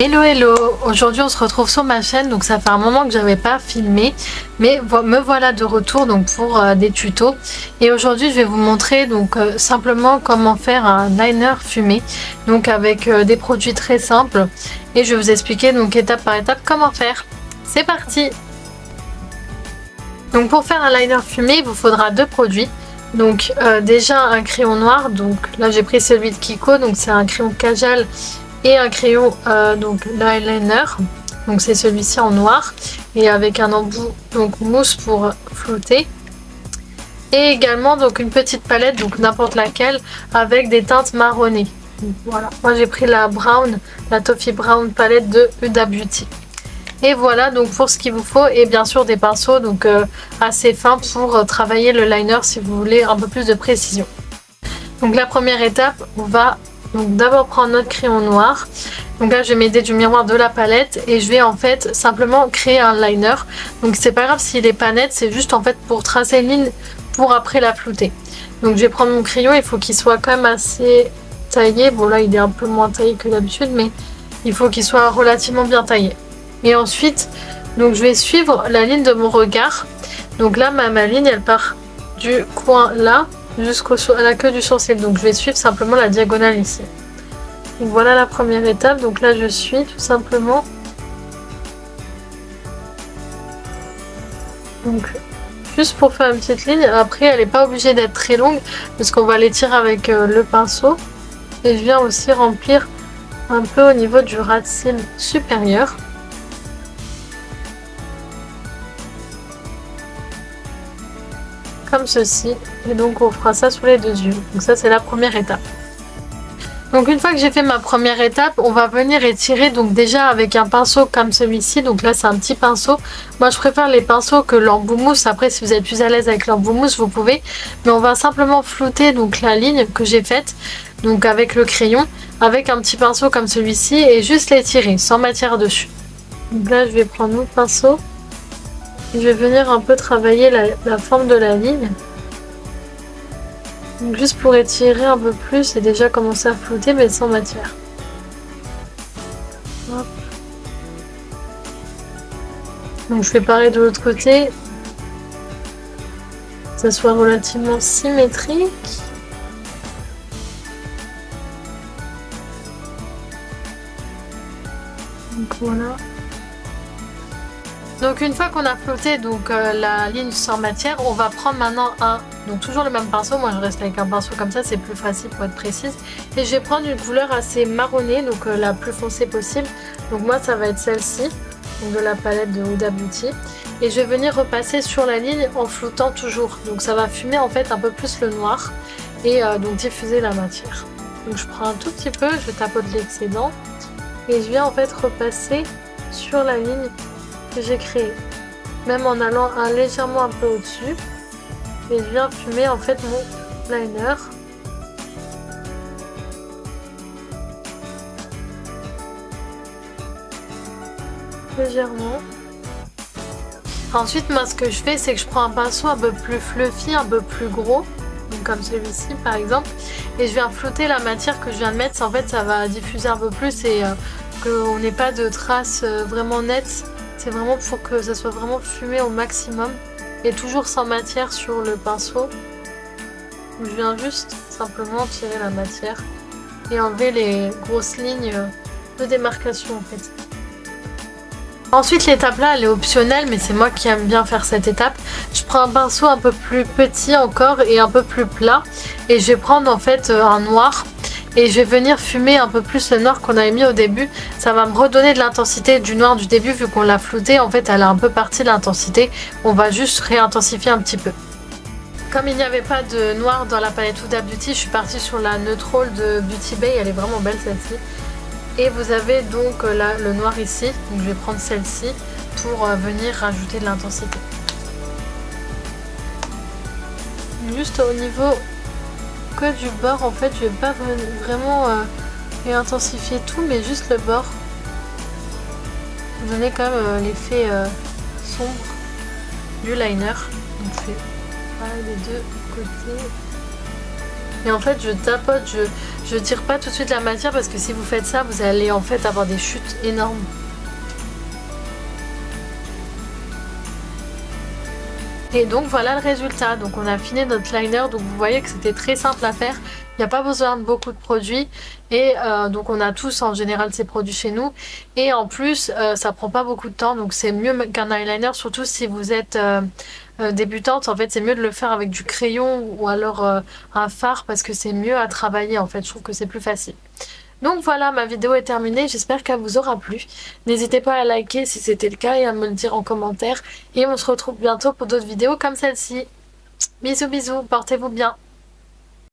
Hello hello, aujourd'hui on se retrouve sur ma chaîne, donc ça fait un moment que j'avais pas filmé, mais me voilà de retour donc pour des tutos. Et aujourd'hui je vais vous montrer donc simplement comment faire un liner fumé, donc avec des produits très simples, et je vais vous expliquer donc étape par étape comment faire. C'est parti. Donc pour faire un liner fumé il vous faudra deux produits. Donc déjà un crayon noir, donc là j'ai pris celui de Kiko, donc c'est un crayon Kajal et un crayon donc l'eyeliner, donc c'est celui-ci en noir et avec un embout donc mousse pour flouter, et également donc une petite palette, donc n'importe laquelle, avec des teintes marronnées. Donc, voilà, moi j'ai pris la brown, la Toffee Brown palette de Huda Beauty. Et voilà donc pour ce qu'il vous faut, et bien sûr des pinceaux donc assez fins pour travailler le liner si vous voulez un peu plus de précision. Donc la première étape, on va donc d'abord prendre notre crayon noir. Donc là je vais m'aider du miroir de la palette et je vais en fait simplement créer un liner. Donc c'est pas grave s'il est pas net, c'est juste en fait pour tracer une ligne pour après la flouter. Donc je vais prendre mon crayon, il faut qu'il soit quand même assez taillé. Bon là il est un peu moins taillé que d'habitude, mais il faut qu'il soit relativement bien taillé. Et ensuite donc je vais suivre la ligne de mon regard. Donc là ma ligne elle part du coin là jusqu'à la queue du sourcil, donc je vais suivre simplement la diagonale ici. Donc voilà la première étape, donc là je suis tout simplement. Donc juste pour faire une petite ligne, après elle n'est pas obligée d'être très longue parce qu'on va l'étirer avec le pinceau. Et je viens aussi remplir un peu au niveau du ras de cils supérieur. Comme ceci, et donc on fera ça sur les deux yeux. Donc ça c'est la première étape. Donc une fois que j'ai fait ma première étape, on va venir étirer donc déjà avec un pinceau comme celui-ci. Donc là c'est un petit pinceau. Moi je préfère les pinceaux que l'embout mousse. Après si vous êtes plus à l'aise avec l'embout mousse vous pouvez. Mais on va simplement flouter donc la ligne que j'ai faite donc avec le crayon, avec un petit pinceau comme celui-ci, et juste l'étirer sans matière dessus. Donc là je vais prendre mon pinceau. Je vais venir un peu travailler la forme de la ligne. Donc juste pour étirer un peu plus et déjà commencer à flouter mais sans matière. Hop. Donc je fais pareil de l'autre côté. Que ça soit relativement symétrique. Donc voilà. Donc une fois qu'on a flouté donc la ligne sans matière, on va prendre maintenant donc toujours le même pinceau. Moi je reste avec un pinceau comme ça, c'est plus facile pour être précise. Et je vais prendre une couleur assez marronnée, donc la plus foncée possible. Donc moi ça va être celle-ci, de la palette de Huda Beauty. Et je vais venir repasser sur la ligne en floutant toujours. Donc ça va fumer en fait un peu plus le noir et donc diffuser la matière. Donc je prends un tout petit peu, je tapote l'excédent et je viens en fait repasser sur la ligne que j'ai créé, même en allant légèrement un peu au-dessus, et je viens fumer en fait mon liner. Légèrement. Ensuite moi ce que je fais c'est que je prends un pinceau un peu plus fluffy, un peu plus gros, donc comme celui-ci par exemple, et je viens flouter la matière que je viens de mettre. En fait ça va diffuser un peu plus et qu'on n'ait pas de traces vraiment nettes. C'est vraiment pour que ça soit vraiment fumé au maximum et toujours sans matière sur le pinceau. Je viens juste simplement tirer la matière et enlever les grosses lignes de démarcation en fait. Ensuite l'étape là elle est optionnelle, mais c'est moi qui aime bien faire cette étape. Je prends un pinceau un peu plus petit encore et un peu plus plat, et je vais prendre en fait un noir. Et je vais venir fumer un peu plus le noir qu'on avait mis au début. Ça va me redonner de l'intensité du noir du début, vu qu'on l'a flouté. En fait, elle a un peu parti l'intensité. On va juste réintensifier un petit peu. Comme il n'y avait pas de noir dans la palette Huda Beauty, je suis partie sur la Neutral de Beauty Bay. Elle est vraiment belle celle-ci. Et vous avez donc là le noir ici. Donc je vais prendre celle-ci pour venir rajouter de l'intensité. Juste au niveau du bord en fait, je vais pas vraiment réintensifier tout, mais juste le bord, vous donner quand même l'effet sombre du liner. Donc je fais pareil des deux côtés. Et en fait je tapote, je tire pas tout de suite la matière parce que si vous faites ça vous allez en fait avoir des chutes énormes. Et donc voilà le résultat, donc on a fini notre liner, donc vous voyez que c'était très simple à faire, il n'y a pas besoin de beaucoup de produits et donc on a tous en général ces produits chez nous et en plus ça prend pas beaucoup de temps donc c'est mieux qu'un eyeliner, surtout si vous êtes débutante, en fait c'est mieux de le faire avec du crayon ou alors un fard parce que c'est mieux à travailler en fait, je trouve que c'est plus facile. Donc voilà, ma vidéo est terminée, j'espère qu'elle vous aura plu. N'hésitez pas à liker si c'était le cas et à me le dire en commentaire. Et on se retrouve bientôt pour d'autres vidéos comme celle-ci. Bisous bisous, portez-vous bien.